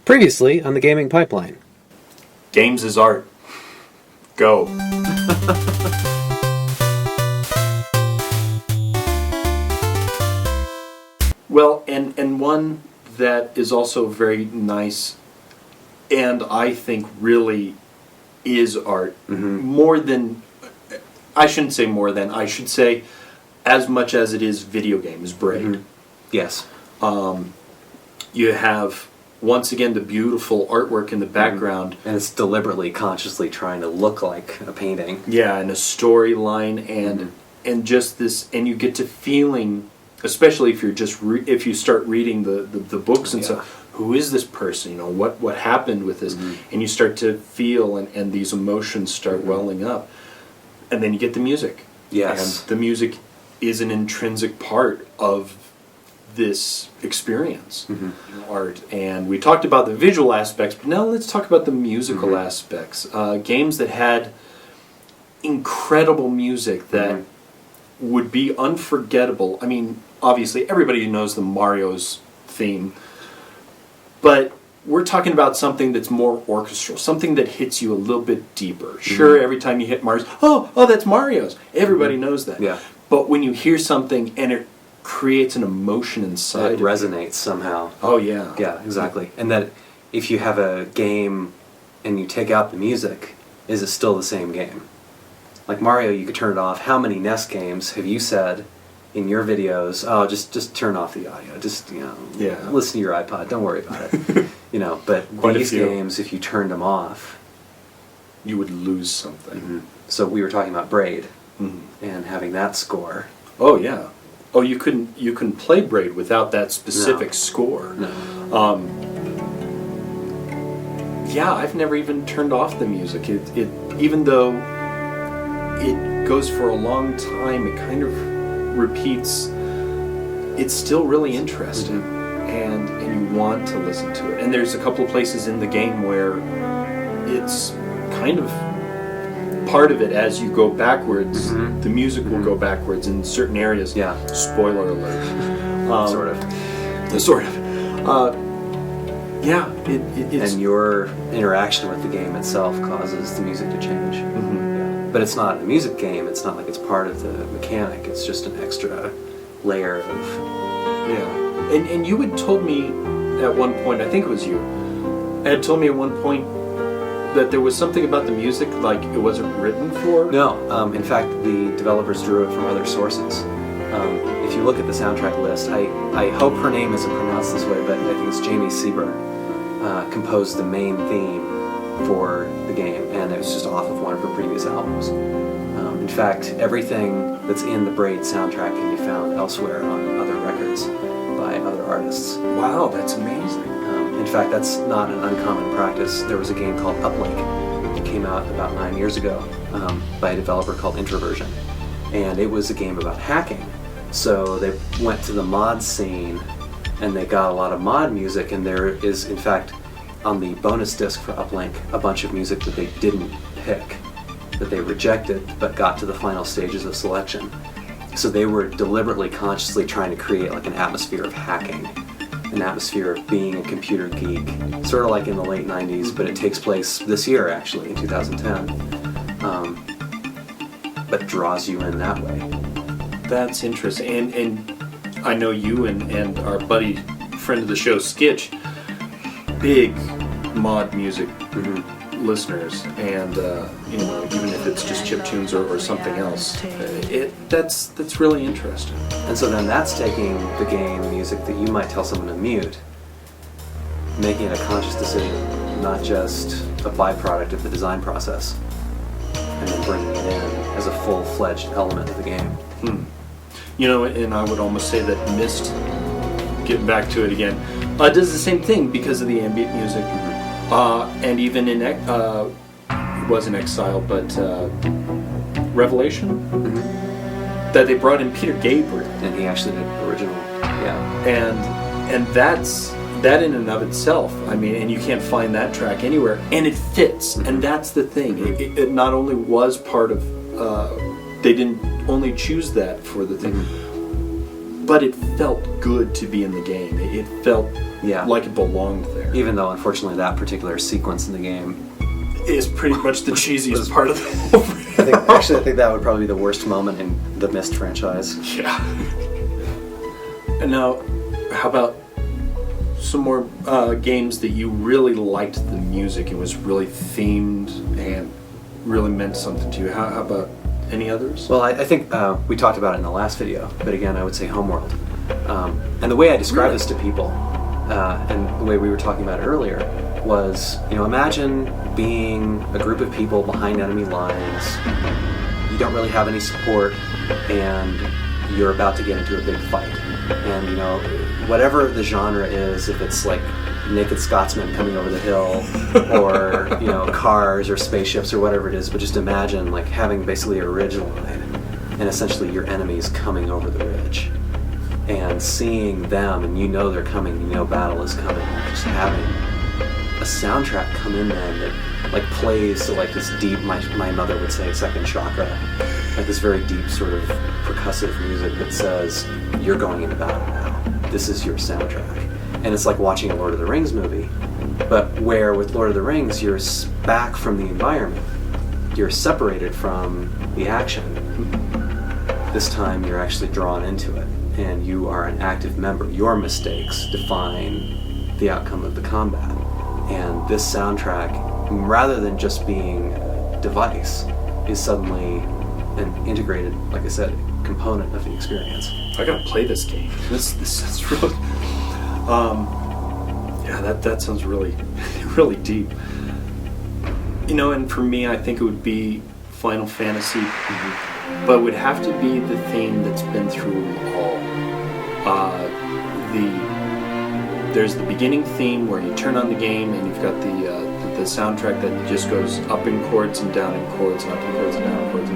Previously on the Gaming Pipeline. Games is art. Go. Well, and one that is also very nice, and I think really is art, more than, I shouldn't say more than, I should say as much as it is video games, Braid. Yes. You have, once again, the beautiful artwork in the background. And it's deliberately, consciously trying to look like a painting. Yeah, and a storyline, and just this, and you get to feeling, especially if you're just if you start reading the books and stuff. Who is this person? You know, what happened with this? And you start to feel, and these emotions start welling up, and then you get the music. Yes, and the music is an intrinsic part of this experience, art. And we talked about the visual aspects, but now let's talk about the musical aspects. Games that had incredible music that would be unforgettable. I mean, obviously everybody knows the Mario's theme, but we're talking about something that's more orchestral, something that hits you a little bit deeper. Sure, every time you hit Mario's, oh, that's Mario's. Everybody knows that. Yeah. But when you hear something and it creates an emotion inside, it resonates somehow. Oh yeah. Yeah, exactly. And that if you have a game and you take out the music, is it still the same game? Like Mario, you could turn it off. How many NES games have you said in your videos, oh, just turn off the audio, just, listen to your iPod, don't worry about it. But Quite these games, if you turned them off, you would lose something. So we were talking about Braid and having that score. Oh yeah. Oh, you couldn't play Braid without that specific score. No. Yeah, I've never even turned off the music. It even though it goes for a long time, it kind of repeats. It's still really interesting, and you want to listen to it. And there's a couple of places in the game where it's kind of part of it. As you go backwards, the music will go backwards in certain areas. Yeah. Spoiler alert. Sort of. Yeah. It's... And your interaction with the game itself causes the music to change. Yeah. But it's not a music game. It's not like it's part of the mechanic. It's just an extra layer of... Yeah. And you had told me at one point, I think it was you, had told me at one point that there was something about the music, like it wasn't written for? No. In fact, the developers drew it from other sources. If you look at the soundtrack list, I hope her name isn't pronounced this way, but I think it's Jamie Sieber composed the main theme for the game, and it was just off of one of her previous albums. In fact, everything that's in the Braid soundtrack can be found elsewhere on other records by other artists. Wow, that's amazing. In fact, that's not an uncommon practice. There was a game called Uplink that came out about 9 years ago by a developer called Introversion, and it was a game about hacking. So they went to the mod scene and they got a lot of mod music, and there is, in fact, on the bonus disc for Uplink, a bunch of music that they didn't pick, that they rejected, but got to the final stages of selection. So they were deliberately, consciously trying to create like an atmosphere of hacking, an atmosphere of being a computer geek, sort of like in the late 90s, but it takes place this year, actually, in 2010, but draws you in that way. That's interesting. And I know you and our buddy, friend of the show, Skitch, big mod music listeners, and even if it's just chiptunes or something else, that's really interesting. And so then that's taking the game music that you might tell someone to mute, making it a conscious decision, not just a byproduct of the design process, and then bringing it in as a full-fledged element of the game. And I would almost say that Myst, getting back to it again, does the same thing because of the ambient music. And even in, it wasn't Exile, but Revelation, that they brought in Peter Gabriel. And he actually did the original, And that in and of itself, I mean, and you can't find that track anywhere, and it fits, and that's the thing. It not only was part of, they didn't only choose that for the thing, but it felt good to be in the game. It felt Yeah. like it belonged there. Even though, unfortunately, that particular sequence in the game Is pretty much the cheesiest part of the whole thing. I think that would probably be the worst moment in the Myst franchise. Yeah. And now, how about some more games that you really liked the music? It was really themed and really meant something to you. How about any others? Well, I think we talked about it in the last video, but again, I would say Homeworld. And the way I describe this to people, and the way we were talking about it earlier, was, imagine being a group of people behind enemy lines. You don't really have any support, and you're about to get into a big fight. And, whatever the genre is, if it's like Naked Scotsman coming over the hill, or, cars or spaceships or whatever it is, but just imagine like having basically a ridge line, and essentially your enemies coming over the ridge. And seeing them, and they're coming, battle is coming, and just having a soundtrack come in then that like plays to like this deep, my mother would say, second chakra, like this very deep sort of percussive music that says, you're going into battle now. This is your soundtrack. And it's like watching a Lord of the Rings movie, but where with Lord of the Rings, you're back from the environment. You're separated from the action. This time you're actually drawn into it, and you are an active member. Your mistakes define the outcome of the combat. And this soundtrack, rather than just being a device, is suddenly an integrated, like I said, component of the experience. I gotta play this game. This is really, that sounds really, really deep. And for me, I think it would be Final Fantasy, but it would have to be the theme that's been through all. There's the beginning theme where you turn on the game and you've got the soundtrack that just goes up in chords and down in chords and up in chords and down in chords,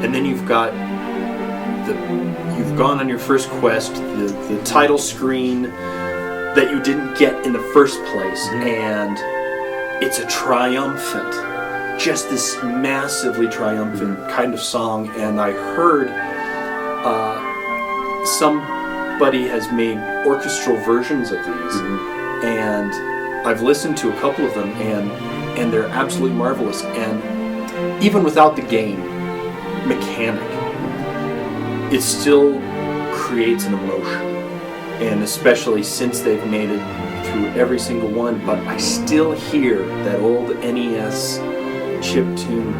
and then you've gone on your first quest, the title screen that you didn't get in the first place, and it's a triumphant, just this massively triumphant kind of song. And I heard somebody has made orchestral versions of these, and I've listened to a couple of them, and they're absolutely marvelous. And even without the game mechanic, it still creates an emotion. And especially since they've made it through every single one, but I still hear that old NES chip tune,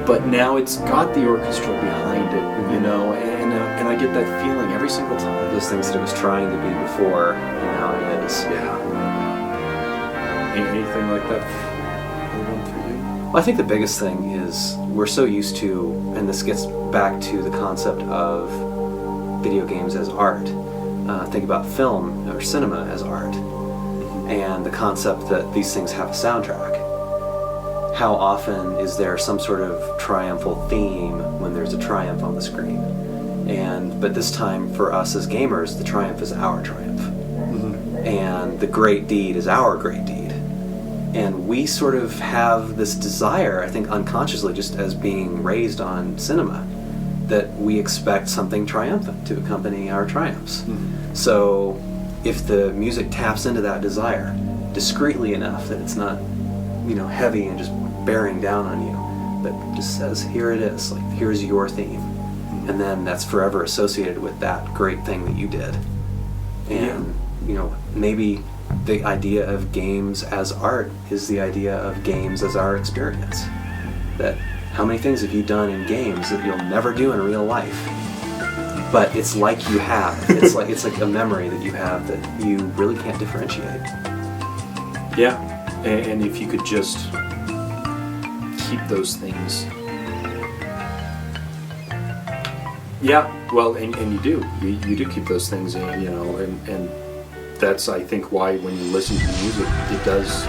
but now it's got the orchestra behind it, and I get that feeling every single time. Those things that it was trying to be before, and now it is. Yeah. Anything like that for you? Well, I think the biggest thing is we're so used to, and this gets back to the concept of video games as art. Think about film or cinema as art, and the concept that these things have a soundtrack. How often is there some sort of triumphal theme when there's a triumph on the screen? But this time for us as gamers, the triumph is our triumph. And the great deed is our great deed. And we sort of have this desire, I think unconsciously, just as being raised on cinema, that we expect something triumphant to accompany our triumphs. So if the music taps into that desire discreetly enough that it's not, heavy and just bearing down on you, but just says, here it is, like, here's your theme. And then that's forever associated with that great thing that you did. And, maybe the idea of games as art is the idea of games as our experience. That how many things have you done in games that you'll never do in real life? But it's like you have. It's like a memory that you have that you really can't differentiate. Yeah, and if you could just keep those things. Yeah, well, and you do. You do keep those things in, and that's, I think, why when you listen to the music, it does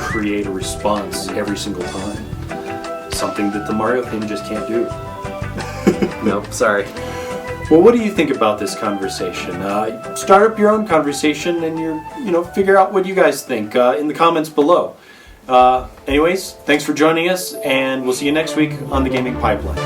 create a response every single time. Something that the Mario theme just can't do. Nope, sorry. Well, what do you think about this conversation? Start up your own conversation and figure out what you guys think in the comments below. Anyways, thanks for joining us, and we'll see you next week on the Gaming Pipeline.